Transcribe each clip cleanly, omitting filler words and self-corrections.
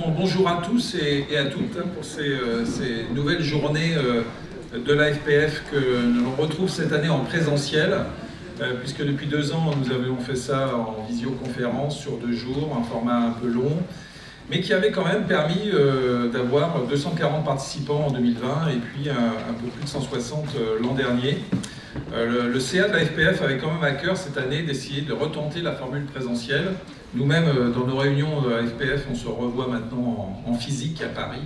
bonjour à tous et à toutes pour ces nouvelles journées de l'AFPF que l'on retrouve cette année en présentiel, puisque depuis 2 ans nous avions fait ça en visioconférence sur 2 jours, un format un peu long, mais qui avait quand même permis d'avoir 240 participants en 2020 et puis un peu plus de 160 l'an dernier. Le CA de l'AFPF avait quand même à cœur cette année d'essayer de retenter la formule présentielle. Nous-mêmes, dans nos réunions de l'AFPF, on se revoit maintenant en physique à Paris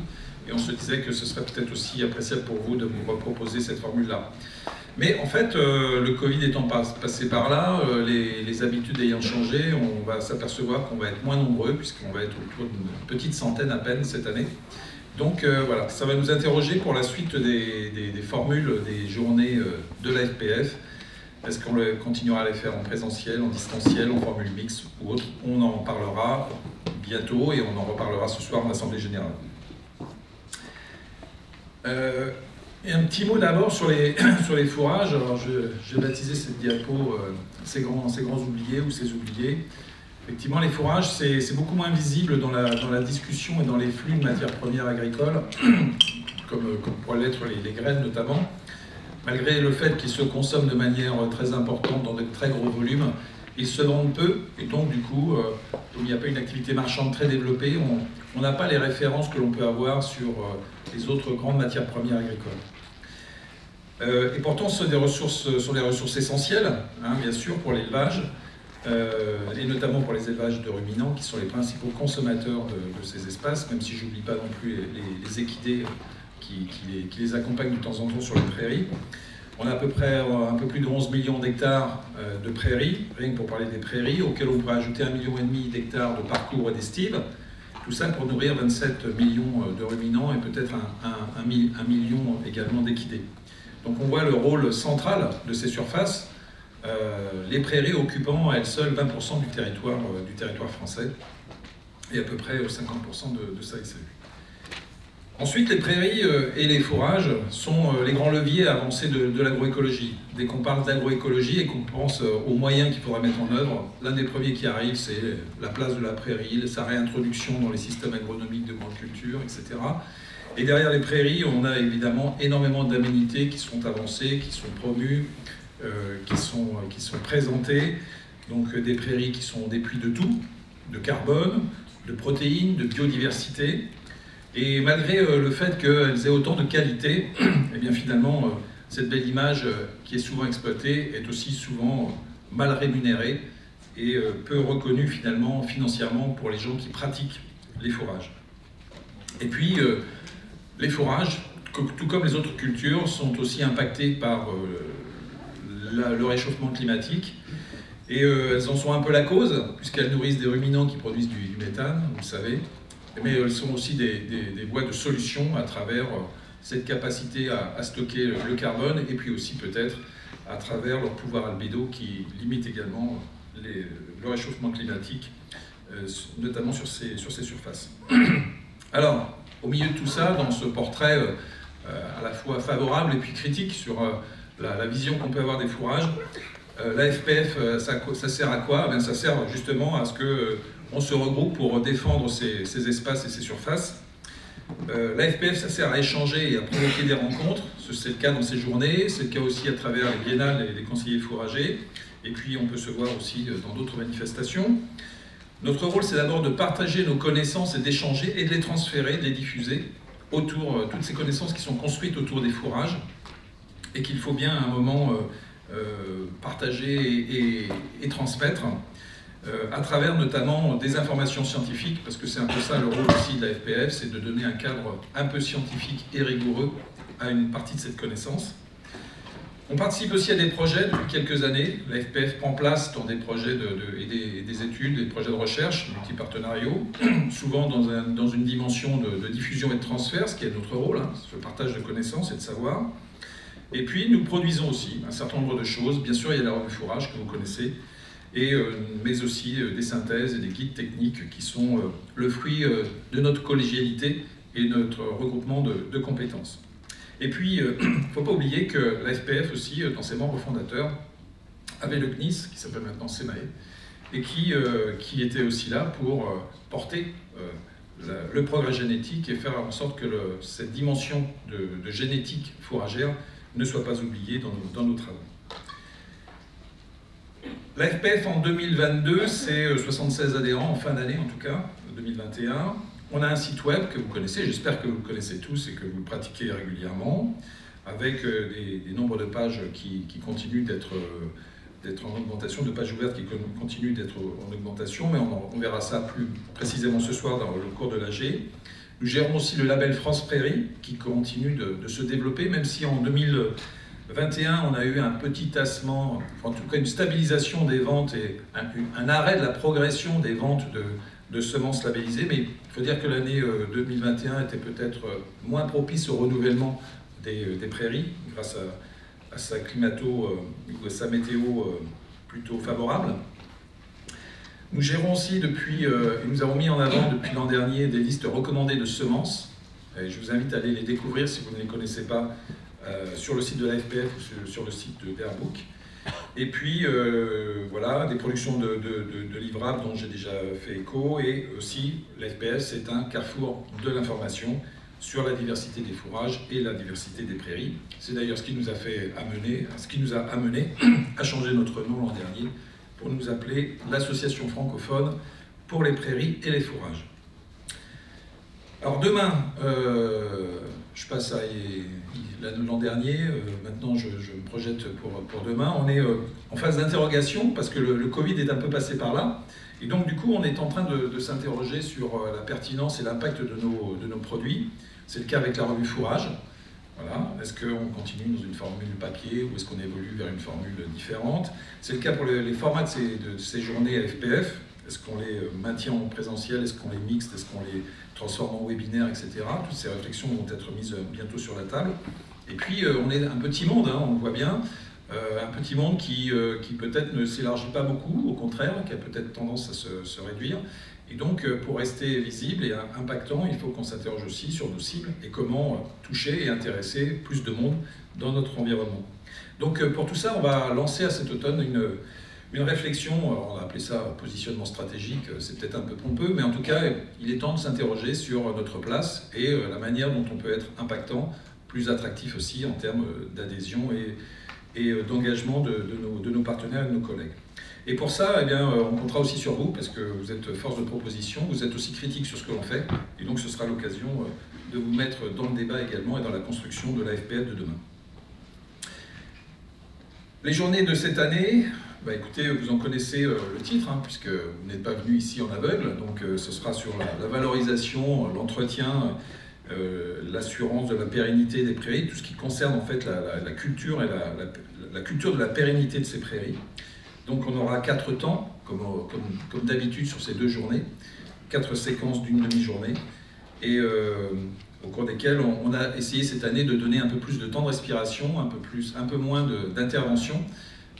et on se disait que ce serait peut-être aussi appréciable pour vous de vous proposer cette formule-là. Mais en fait, le Covid étant passé par là, les habitudes ayant changé, on va s'apercevoir qu'on va être moins nombreux puisqu'on va être autour d'une petite centaine à peine cette année. Donc voilà, ça va nous interroger pour la suite des formules des journées de l'AFPF. Est-ce qu'on continuera à les faire en présentiel, en distanciel, en formule mixte ou autre? On en parlera bientôt et on en reparlera ce soir en Assemblée Générale. Et un petit mot d'abord sur les fourrages. Alors j'ai baptisé cette diapo ces grands oubliés ou ces oubliés. Effectivement, les fourrages, c'est beaucoup moins visible dans la discussion et dans les flux de matières premières agricoles, comme pourraient l'être les graines notamment. Malgré le fait qu'ils se consomment de manière très importante dans de très gros volumes, ils se vendent peu, et donc du coup, il n'y a pas une activité marchande très développée, on n'a pas les références que l'on peut avoir sur les autres grandes matières premières agricoles. Et pourtant, ce sont des ressources essentielles, hein, bien sûr, pour l'élevage, et notamment pour les élevages de ruminants, qui sont les principaux consommateurs de ces espaces, même si je n'oublie pas non plus les équidés qui les accompagnent de temps en temps sur les prairies. On a à peu près un peu plus de 11 millions d'hectares de prairies, rien que pour parler des prairies, auxquelles on pourrait ajouter 1,5 million d'hectares de parcours et d'estives. Tout ça pour nourrir 27 millions de ruminants et peut-être un million également d'équidés. Donc on voit le rôle central de ces surfaces, les prairies occupant à elles seules 20% du territoire français et à peu près 50% de sa SAU. Ensuite, les prairies et les fourrages sont les grands leviers avancés de l'agroécologie. Dès qu'on parle d'agroécologie et qu'on pense aux moyens qu'il faudra mettre en œuvre, l'un des premiers qui arrive, c'est la place de la prairie, sa réintroduction dans les systèmes agronomiques de grande culture, etc. Et derrière les prairies, on a évidemment énormément d'aménités qui sont avancées, qui sont promues, qui sont présentées. Donc des prairies qui sont des puits de tout, de carbone, de protéines, de biodiversité. Et malgré le fait qu'elles aient autant de qualité, eh bien finalement, cette belle image qui est souvent exploitée est aussi souvent mal rémunérée et peu reconnue finalement financièrement pour les gens qui pratiquent les fourrages. Et puis, les fourrages, tout comme les autres cultures, sont aussi impactés par le réchauffement climatique. Et elles en sont un peu la cause, puisqu'elles nourrissent des ruminants qui produisent du méthane, vous le savez. Mais elles sont aussi des voies de solution à travers cette capacité à stocker le carbone et puis aussi peut-être à travers leur pouvoir albédo qui limite également le réchauffement climatique, notamment sur ces surfaces. Alors, au milieu de tout ça, dans ce portrait à la fois favorable et puis critique sur la vision qu'on peut avoir des fourrages, l'AFPF, ça sert à quoi? Ça sert justement à ce qu'on se regroupe pour défendre ces espaces et ces surfaces. L'AFPF, ça sert à échanger et à provoquer des rencontres. C'est le cas dans ces journées, c'est le cas aussi à travers les biennales et les conseillers fourragers. Et puis on peut se voir aussi dans d'autres manifestations. Notre rôle, c'est d'abord de partager nos connaissances et d'échanger et de les transférer, de les diffuser autour, toutes ces connaissances qui sont construites autour des fourrages et qu'il faut bien à un moment partager et transmettre à travers notamment des informations scientifiques, parce que c'est un peu ça le rôle aussi de la FPF, c'est de donner un cadre un peu scientifique et rigoureux à une partie de cette connaissance. On participe aussi à des projets depuis quelques années. La FPF prend place dans des projets et des études, des projets de recherche multipartenariaux, souvent dans une dimension de diffusion et de transfert, ce qui est notre rôle, hein, ce partage de connaissances et de savoir. Et puis nous produisons aussi un certain nombre de choses. Bien sûr, il y a la revue Fourrage que vous connaissez, mais aussi des synthèses et des guides techniques qui sont le fruit de notre collégialité et notre regroupement de compétences. Et puis, il ne faut pas oublier que la FPF aussi, dans ses membres fondateurs, avait le CNIS, qui s'appelle maintenant SEMAE, et qui était aussi là pour porter le progrès génétique et faire en sorte que cette dimension de génétique fourragère ne soit pas oubliée dans nos travaux. La FPF en 2022, c'est 76 adhérents, en fin d'année en tout cas, 2021. On a un site web que vous connaissez, j'espère que vous le connaissez tous et que vous le pratiquez régulièrement, avec des nombres de pages qui continuent d'être en augmentation, de pages ouvertes qui continuent d'être en augmentation, mais on verra ça plus précisément ce soir dans le cours de l'AG. Nous gérons aussi le label France Prairie, qui continue de se développer, même si en 2021, on a eu un petit tassement, en tout cas une stabilisation des ventes et un arrêt de la progression des ventes de semences labellisées, mais il faut dire que l'année 2021 était peut-être moins propice au renouvellement des prairies, grâce à sa climato ou à sa météo plutôt favorable. Nous gérons aussi nous avons mis en avant depuis l'an dernier des listes recommandées de semences. Et je vous invite à aller les découvrir si vous ne les connaissez pas sur le site de la FPF ou sur le site de Bearbook. Et puis voilà, des productions de livrables dont j'ai déjà fait écho, et aussi la FPF c'est un carrefour de l'information sur la diversité des fourrages et la diversité des prairies. C'est d'ailleurs ce qui nous a amené à changer notre nom l'an dernier pour nous appeler l'Association francophone pour les prairies et les fourrages. Alors demain, je passe à l'an dernier, maintenant je me projette pour demain. On est en phase d'interrogation parce que le Covid est un peu passé par là. Et donc du coup, on est en train de s'interroger sur la pertinence et l'impact de nos produits. C'est le cas avec la revue Fourrage. Voilà. Est-ce qu'on continue dans une formule papier ou est-ce qu'on évolue vers une formule différente? C'est le cas pour les formats de ces journées à FPF. Est-ce qu'on les maintient en présentiel? Est-ce qu'on les mixte? Est-ce qu'on les transforme en webinaire, etc. Toutes ces réflexions vont être mises bientôt sur la table. Et puis, on est un petit monde, hein, on le voit bien. Un petit monde qui peut-être ne s'élargit pas beaucoup, au contraire, qui a peut-être tendance à se réduire. Et donc, pour rester visible et impactant, il faut qu'on s'interroge aussi sur nos cibles et comment toucher et intéresser plus de monde dans notre environnement. Donc, pour tout ça, on va lancer à cet automne une réflexion, on a appelé ça positionnement stratégique, c'est peut-être un peu pompeux, mais en tout cas, il est temps de s'interroger sur notre place et la manière dont on peut être impactant, plus attractif aussi en termes d'adhésion et d'engagement de nos partenaires et de nos collègues. Et pour ça, eh bien, on comptera aussi sur vous, parce que vous êtes force de proposition, vous êtes aussi critique sur ce que l'on fait, et donc ce sera l'occasion de vous mettre dans le débat également et dans la construction de la FPF de demain. Les journées de cette année, bah écoutez, vous en connaissez le titre, hein, puisque vous n'êtes pas venu ici en aveugle, donc ce sera sur la valorisation, l'entretien, l'assurance de la pérennité des prairies, tout ce qui concerne en fait la culture et la culture de la pérennité de ces prairies. Donc on aura 4 temps, comme d'habitude sur ces 2 journées, 4 séquences d'une demi-journée, et au cours desquelles on a essayé cette année de donner un peu plus de temps de respiration, un peu moins d'intervention,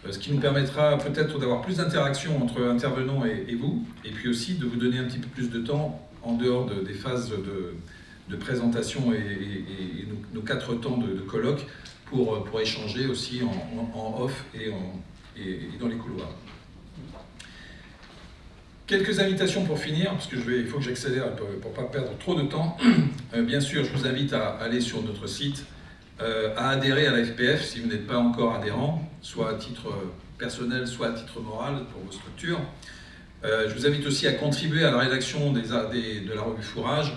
ce qui nous permettra peut-être d'avoir plus d'interaction entre intervenants et vous, et puis aussi de vous donner un petit peu plus de temps en dehors des phases de présentation et nos 4 temps de colloque pour échanger aussi en off et dans les couloirs. Quelques invitations pour finir, parce qu'il faut que j'accélère pour ne pas perdre trop de temps. Bien sûr, je vous invite à aller sur notre site, à adhérer à la FPF si vous n'êtes pas encore adhérent, soit à titre personnel, soit à titre moral pour vos structures. Je vous invite aussi à contribuer à la rédaction de la revue Fourrage.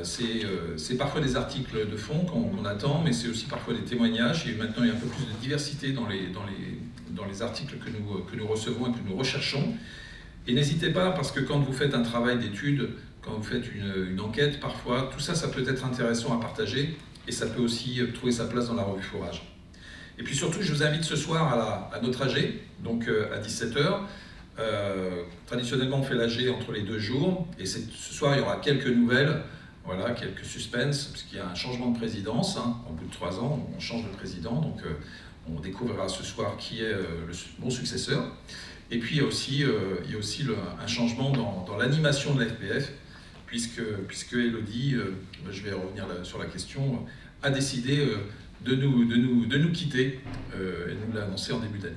C'est parfois des articles de fond qu'on attend, mais c'est aussi parfois des témoignages. Et maintenant, il y a un peu plus de diversité dans les articles que nous recevons et que nous recherchons. Et n'hésitez pas, parce que quand vous faites un travail d'étude, quand vous faites une enquête, parfois, tout ça, ça peut être intéressant à partager, et ça peut aussi trouver sa place dans la revue Fourrage. Et puis surtout, je vous invite ce soir à notre AG, donc à 17 h. Traditionnellement, on fait l'AG entre les 2 jours, et ce soir, il y aura quelques nouvelles, voilà, quelques suspens, puisqu'il y a un changement de présidence, hein. Au bout de 3 ans, on change de président, donc on découvrira ce soir qui est le bon successeur. Et puis il y a aussi un changement dans l'animation de la FPF, puisque Elodie, je vais revenir sur la question, a décidé de nous quitter, elle nous l'a annoncé en début d'année.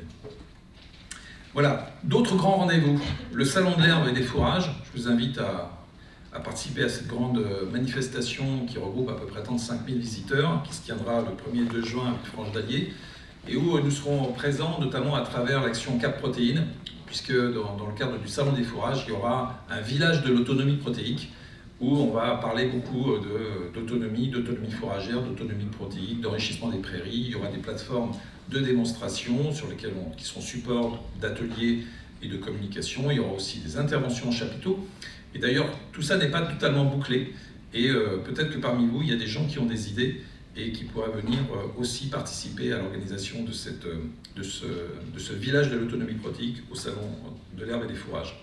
Voilà, d'autres grands rendez-vous, le Salon de l'herbe et des fourrages, je vous invite à à participer à cette grande manifestation qui regroupe à peu près 35 000 visiteurs, qui se tiendra le 1er et 2 juin à Franche d'Allier, et où nous serons présents notamment à travers l'action Cap Protéines, puisque dans le cadre du Salon des fourrages, il y aura un village de l'autonomie protéique, où on va parler beaucoup d'autonomie fourragère, d'autonomie protéique, d'enrichissement des prairies. Il y aura des plateformes de démonstration qui seront support d'ateliers et de communication. Il y aura aussi des interventions en chapiteaux. Et d'ailleurs, tout ça n'est pas totalement bouclé. Et peut-être que parmi vous, il y a des gens qui ont des idées et qui pourraient venir aussi participer à l'organisation de ce village de l'autonomie protéique au Salon de l'herbe et des fourrages.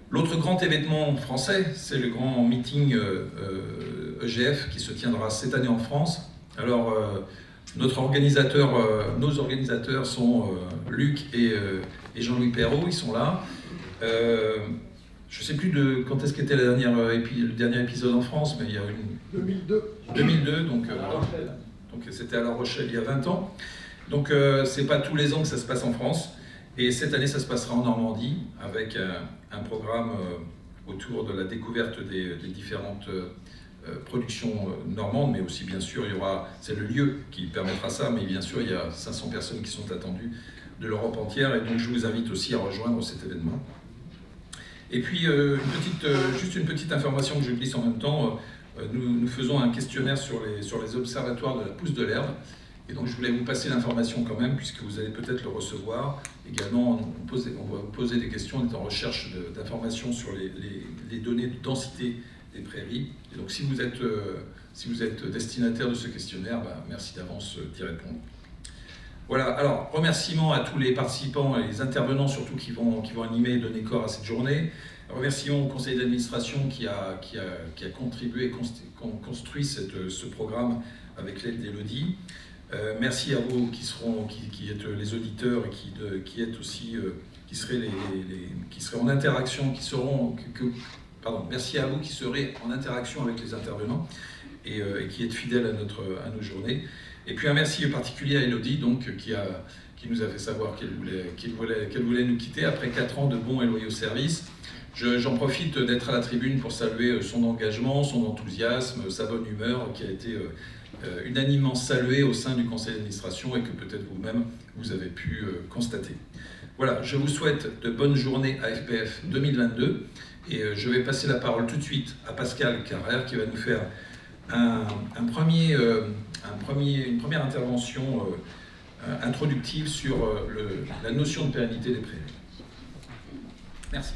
L'autre grand événement français, c'est le grand meeting EGF qui se tiendra cette année en France. Alors, nos organisateurs sont Luc et Jean-Louis Perrault, ils sont là. Je ne sais plus quand est-ce qu'était le dernier épisode en France, mais il y a une... 2002, donc c'était à La Rochelle il y a 20 ans. Donc c'est pas tous les ans que ça se passe en France. Et cette année, ça se passera en Normandie, avec un programme autour de la découverte des différentes productions normandes, mais aussi, bien sûr, c'est le lieu qui permettra ça, mais bien sûr, il y a 500 personnes qui sont attendues de l'Europe entière, et donc je vous invite aussi à rejoindre cet événement. Et puis, juste une petite information que je glisse en même temps, nous faisons un questionnaire sur les observatoires de la pousse de l'herbe. Et donc je voulais vous passer l'information quand même, puisque vous allez peut-être le recevoir. Également, on va vous poser des questions, on est en recherche d'informations sur les données de densité des prairies. Et donc si vous êtes destinataire de ce questionnaire, merci d'avance d'y répondre. Voilà, alors remerciements à tous les participants et les intervenants surtout qui vont animer et donner corps à cette journée. Remercions au conseil d'administration qui a contribué et construit ce programme avec l'aide d'Élodie. Merci à vous qui êtes les auditeurs et qui êtes aussi qui seraient en interaction, merci à vous qui serez en interaction avec les intervenants et qui êtes fidèles à nos journées. Et puis un merci particulier à Élodie qui nous a fait savoir qu'elle voulait nous quitter après 4 ans de bons et loyaux services. J'en profite d'être à la tribune pour saluer son engagement, son enthousiasme, sa bonne humeur qui a été unanimement saluée au sein du conseil d'administration et que peut-être vous-même vous avez pu constater. Voilà, je vous souhaite de bonnes journées AFPF 2022 et je vais passer la parole tout de suite à Pascal Carrère qui va nous faire une première intervention introductive sur la notion de pérennité des prairies. Merci.